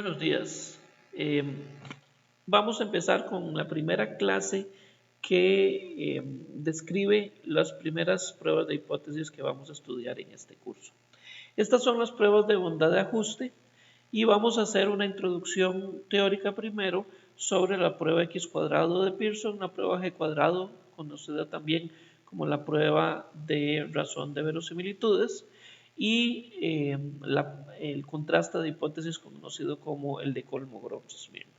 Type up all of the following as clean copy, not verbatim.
Buenos días. Vamos a empezar con la primera clase que describe las primeras pruebas de hipótesis que vamos a estudiar en este curso. Estas son las pruebas de bondad de ajuste y vamos a hacer una introducción teórica primero sobre la prueba x cuadrado de Pearson, la prueba g cuadrado, conocida también como la prueba de razón de verosimilitudes, y el contraste de hipótesis conocido como el de Kolmogorov-Smirnov.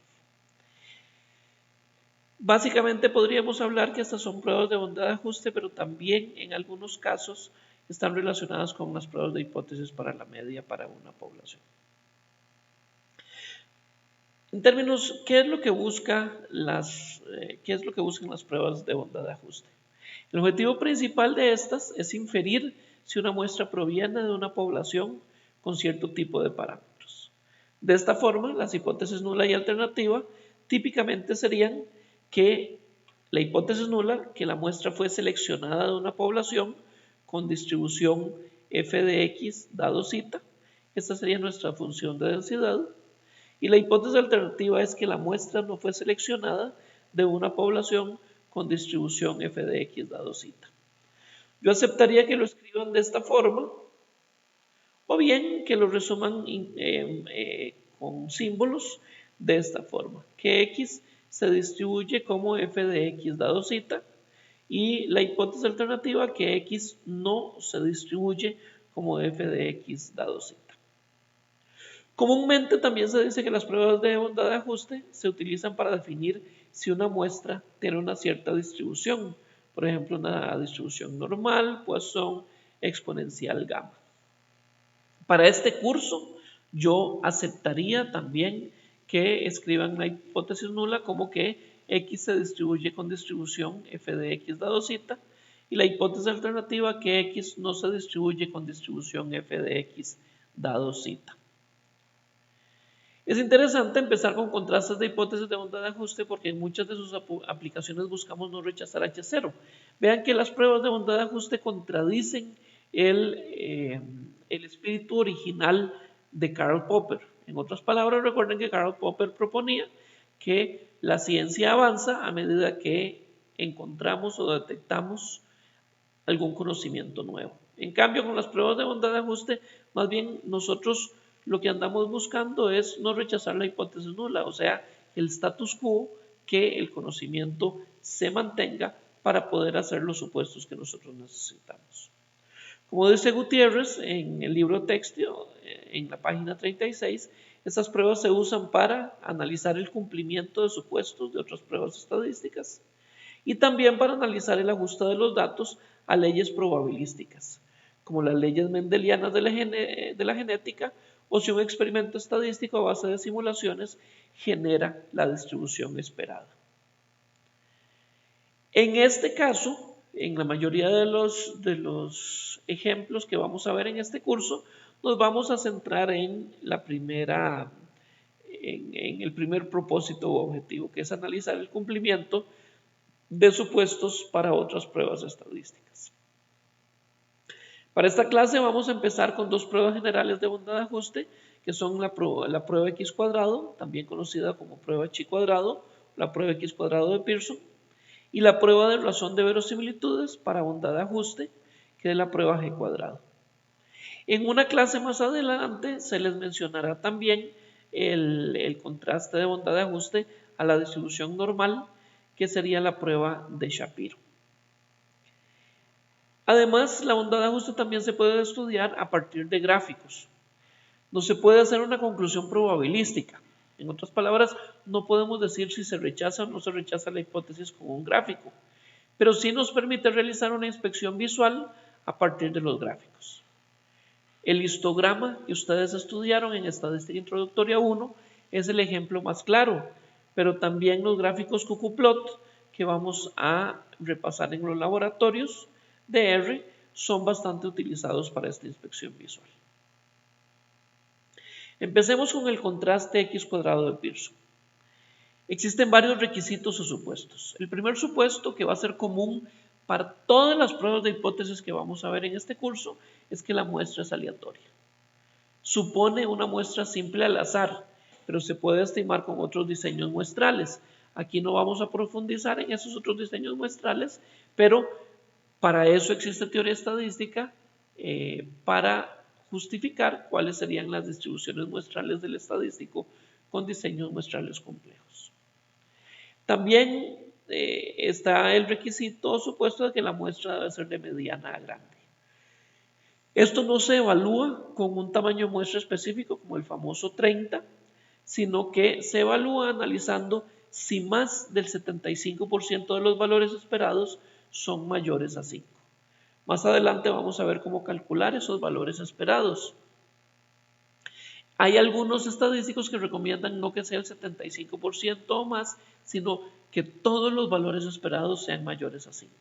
Básicamente podríamos hablar que estas son pruebas de bondad de ajuste, pero también en algunos casos están relacionadas con las pruebas de hipótesis para la media para una población. En términos, ¿qué es lo que buscan las pruebas de bondad de ajuste? El objetivo principal de estas es inferir si una muestra proviene de una población con cierto tipo de parámetros. De esta forma, las hipótesis nula y alternativa típicamente serían que la hipótesis nula, que la muestra fue seleccionada de una población con distribución f de x dado zeta. Esta sería nuestra función de densidad. Y la hipótesis alternativa es que la muestra no fue seleccionada de una población con distribución f de x dado zeta. Yo aceptaría que lo escriban de esta forma, o bien que lo resuman con símbolos de esta forma, que x se distribuye como f de x dado zeta, y la hipótesis alternativa que x no se distribuye como f de x dado zeta. Comúnmente también se dice que las pruebas de bondad de ajuste se utilizan para definir si una muestra tiene una cierta distribución, por ejemplo, una distribución normal, Poisson, exponencial, gamma. Para este curso, yo aceptaría también que escriban la hipótesis nula como que x se distribuye con distribución f de x dado zeta, y la hipótesis alternativa que x no se distribuye con distribución f de x dado zeta. Es interesante empezar con contrastes de hipótesis de bondad de ajuste porque en muchas de sus aplicaciones buscamos no rechazar H0. Vean que las pruebas de bondad de ajuste contradicen el espíritu original de Karl Popper. En otras palabras, recuerden que Karl Popper proponía que la ciencia avanza a medida que encontramos o detectamos algún conocimiento nuevo. En cambio, con las pruebas de bondad de ajuste, más bien nosotros lo que andamos buscando es no rechazar la hipótesis nula, o sea, el status quo, que el conocimiento se mantenga para poder hacer los supuestos que nosotros necesitamos. Como dice Gutiérrez en el libro texto, en la página 36, estas pruebas se usan para analizar el cumplimiento de supuestos de otras pruebas estadísticas y también para analizar el ajuste de los datos a leyes probabilísticas, como las leyes mendelianas de la genética, o si un experimento estadístico a base de simulaciones genera la distribución esperada. En este caso, en la mayoría de los ejemplos que vamos a ver en este curso, nos vamos a centrar en el primer propósito o objetivo, que es analizar el cumplimiento de supuestos para otras pruebas estadísticas. Para esta clase vamos a empezar con dos pruebas generales de bondad de ajuste, que son la prueba x cuadrado, también conocida como prueba chi cuadrado, la prueba x cuadrado de Pearson, y la prueba de razón de verosimilitudes para bondad de ajuste, que es la prueba g cuadrado. En una clase más adelante se les mencionará también el contraste de bondad de ajuste a la distribución normal, que sería la prueba de Shapiro. Además, la bondad de ajuste también se puede estudiar a partir de gráficos. No se puede hacer una conclusión probabilística. En otras palabras, no podemos decir si se rechaza o no se rechaza la hipótesis con un gráfico, pero sí nos permite realizar una inspección visual a partir de los gráficos. El histograma que ustedes estudiaron en Estadística Introductoria 1 es el ejemplo más claro, pero también los gráficos Cucuplot que vamos a repasar en los laboratorios de R son bastante utilizados para esta inspección visual. Empecemos con el contraste x cuadrado de Pearson. Existen varios requisitos o supuestos. El primer supuesto, que va a ser común para todas las pruebas de hipótesis que vamos a ver en este curso, es que la muestra es aleatoria. Supone una muestra simple al azar, pero se puede estimar con otros diseños muestrales. Aquí no vamos a profundizar en esos otros diseños muestrales, pero para eso existe teoría estadística, para justificar cuáles serían las distribuciones muestrales del estadístico con diseños muestrales complejos. También está el requisito supuesto de que la muestra debe ser de mediana a grande. Esto no se evalúa con un tamaño de muestra específico como el famoso 30, sino que se evalúa analizando si más del 75% de los valores esperados son mayores a 5. Más adelante vamos a ver cómo calcular esos valores esperados. Hay algunos estadísticos que recomiendan no que sea el 75% o más, sino que todos los valores esperados sean mayores a 5.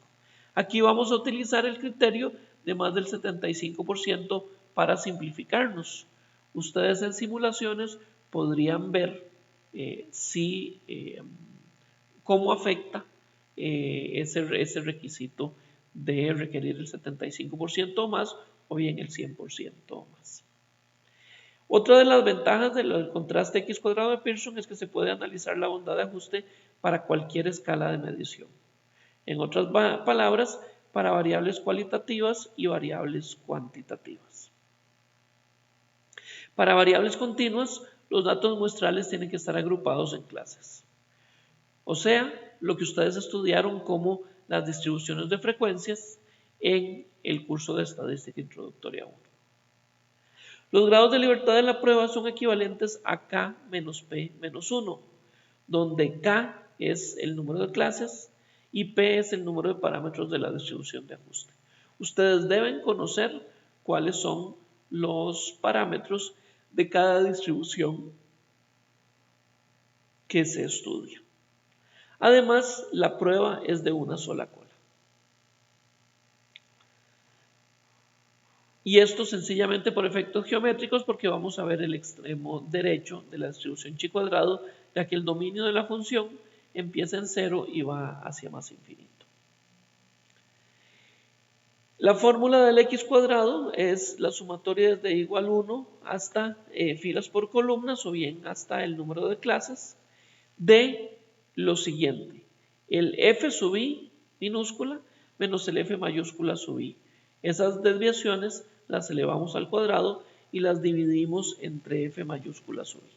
Aquí vamos a utilizar el criterio de más del 75% para simplificarnos. Ustedes en simulaciones podrían ver cómo afecta ese requisito de requerir el 75% o más o bien el 100% o más. Otra de las ventajas del contraste X cuadrado de Pearson es que se puede analizar la bondad de ajuste para cualquier escala de medición. En otras palabras, para variables cualitativas y variables cuantitativas. Para variables continuas, los datos muestrales tienen que estar agrupados en clases. O sea, lo que ustedes estudiaron como las distribuciones de frecuencias en el curso de Estadística Introductoria 1. Los grados de libertad de la prueba son equivalentes a K menos P menos 1, donde K es el número de clases y P es el número de parámetros de la distribución de ajuste. Ustedes deben conocer cuáles son los parámetros de cada distribución que se estudia. Además, la prueba es de una sola cola. Y esto sencillamente por efectos geométricos, porque vamos a ver el extremo derecho de la distribución chi cuadrado, ya que el dominio de la función empieza en 0 y va hacia más infinito. La fórmula del X cuadrado es la sumatoria desde igual 1 hasta filas por columnas o bien hasta el número de clases de lo siguiente: el F sub I minúscula menos el F mayúscula sub I. Esas desviaciones las elevamos al cuadrado y las dividimos entre F mayúscula sub I.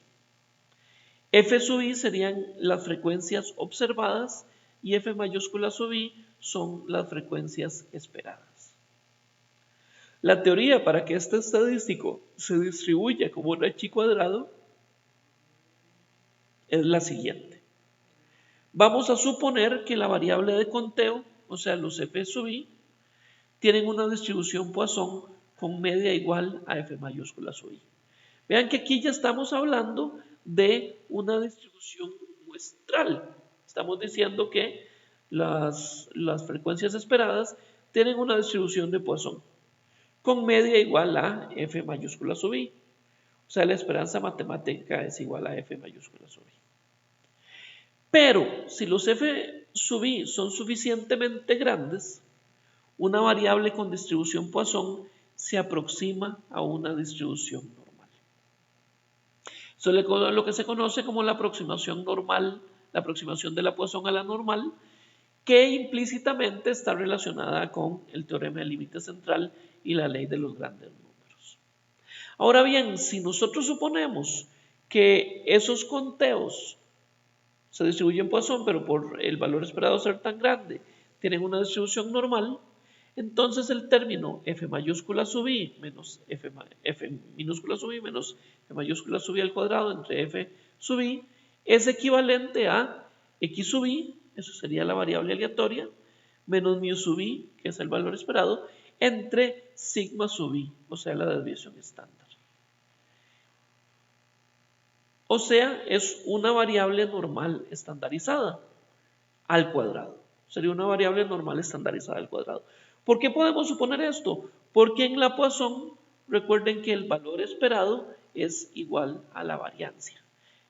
F sub I serían las frecuencias observadas y F mayúscula sub I son las frecuencias esperadas. La teoría para que este estadístico se distribuya como un chi cuadrado es la siguiente. Vamos a suponer que la variable de conteo, o sea los F sub I, tienen una distribución Poisson con media igual a F mayúscula sub I. Vean que aquí ya estamos hablando de una distribución muestral. Estamos diciendo que las frecuencias esperadas tienen una distribución de Poisson con media igual a F mayúscula sub I. O sea, la esperanza matemática es igual a F mayúscula sub I. Pero si los F sub I son suficientemente grandes, una variable con distribución Poisson se aproxima a una distribución normal. Eso es lo que se conoce como la aproximación normal, la aproximación de la Poisson a la normal, que implícitamente está relacionada con el teorema del límite central y la ley de los grandes números. Ahora bien, si nosotros suponemos que esos conteos se distribuyen Poisson, pero por el valor esperado ser tan grande, tienen una distribución normal, entonces el término F mayúscula sub I menos F minúscula sub I menos F mayúscula sub I al cuadrado entre F sub I es equivalente a X sub I, eso sería la variable aleatoria, menos mu sub I, que es el valor esperado, entre sigma sub I, o sea, la desviación estándar. O sea, es una variable normal estandarizada al cuadrado. Sería una variable normal estandarizada al cuadrado. ¿Por qué podemos suponer esto? Porque en la Poisson, recuerden que el valor esperado es igual a la variancia.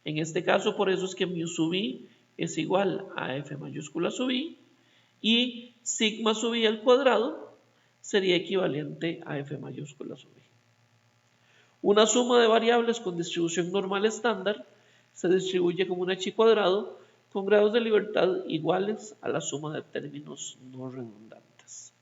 En este caso, por eso es que mu sub I es igual a F mayúscula sub I y sigma sub I al cuadrado sería equivalente a F mayúscula sub I. Una suma de variables con distribución normal estándar se distribuye como un H cuadrado con grados de libertad iguales a la suma de términos no redundantes.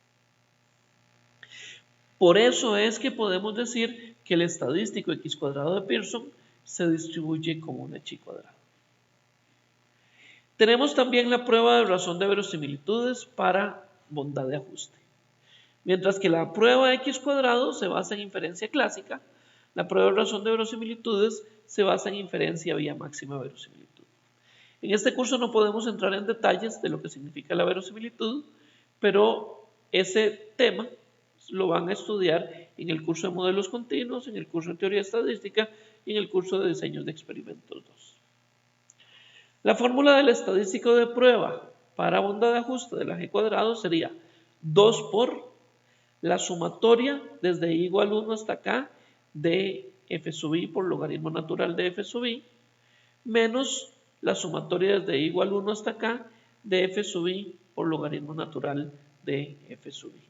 Por eso es que podemos decir que el estadístico X cuadrado de Pearson se distribuye como un H cuadrado. Tenemos también la prueba de razón de verosimilitudes para bondad de ajuste. Mientras que la prueba de X cuadrado se basa en inferencia clásica, la prueba de razón de verosimilitudes se basa en inferencia vía máxima verosimilitud. En este curso no podemos entrar en detalles de lo que significa la verosimilitud, pero ese tema lo van a estudiar en el curso de modelos continuos, en el curso de teoría estadística y en el curso de diseños de experimentos 2. La fórmula del estadístico de prueba para bondad de ajuste de la G cuadrado sería 2 por la sumatoria desde i igual 1 hasta acá de f sub i por logaritmo natural de f sub i menos la sumatoria desde i igual 1 hasta acá de f sub i por logaritmo natural de f sub i.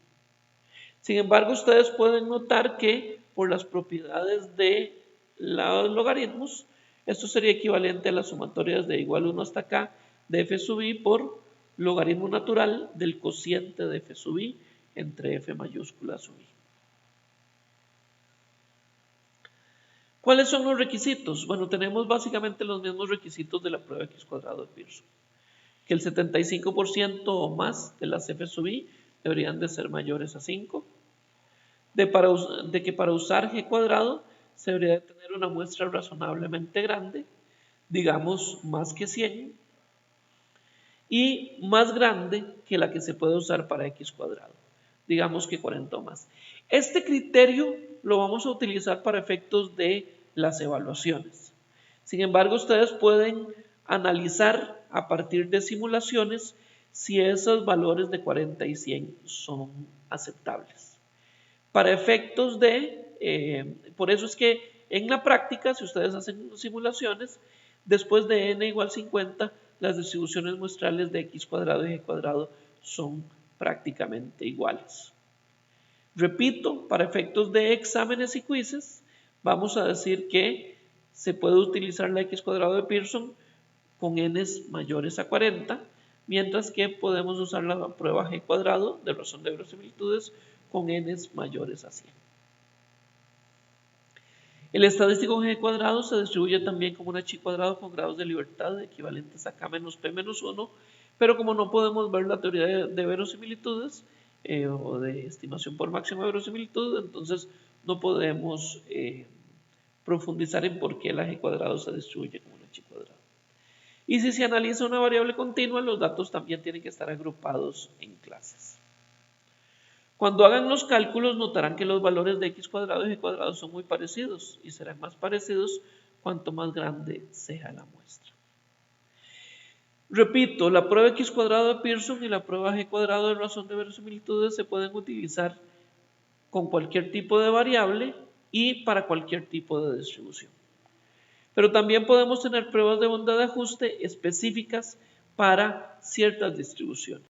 Sin embargo, ustedes pueden notar que por las propiedades de los logaritmos, esto sería equivalente a la sumatoria desde igual 1 hasta acá de f sub i por logaritmo natural del cociente de f sub i entre f mayúscula sub i. ¿Cuáles son los requisitos? Bueno, tenemos básicamente los mismos requisitos de la prueba X cuadrado de Pearson. Que el 75% o más de las f sub i deberían de ser mayores a 5. De que para usar G cuadrado se debería de tener una muestra razonablemente grande, digamos más que 100, y más grande que la que se puede usar para X cuadrado, digamos que 40 o más. Este criterio lo vamos a utilizar para efectos de las evaluaciones. Sin embargo, ustedes pueden analizar a partir de simulaciones si esos valores de 40 y 100 son aceptables. Para efectos de, por eso es que en la práctica, si ustedes hacen simulaciones, después de n igual 50, las distribuciones muestrales de X cuadrado y G cuadrado son prácticamente iguales. Repito, para efectos de exámenes y quizzes, vamos a decir que se puede utilizar la X cuadrado de Pearson con n's mayores a 40, mientras que podemos usar la prueba G cuadrado de razón de verosimilitudes con n's mayores a 100. El estadístico G cuadrado se distribuye también como un H cuadrado con grados de libertad equivalentes a K menos P menos 1, pero como no podemos ver la teoría de verosimilitudes o de estimación por máxima verosimilitud, entonces no podemos profundizar en por qué el G cuadrado se distribuye como un H cuadrado. Y si se analiza una variable continua, los datos también tienen que estar agrupados en clases. Cuando hagan los cálculos notarán que los valores de X cuadrado y G cuadrado son muy parecidos y serán más parecidos cuanto más grande sea la muestra. Repito, la prueba X cuadrado de Pearson y la prueba G cuadrado de razón de verosimilitudes se pueden utilizar con cualquier tipo de variable y para cualquier tipo de distribución. Pero también podemos tener pruebas de bondad de ajuste específicas para ciertas distribuciones.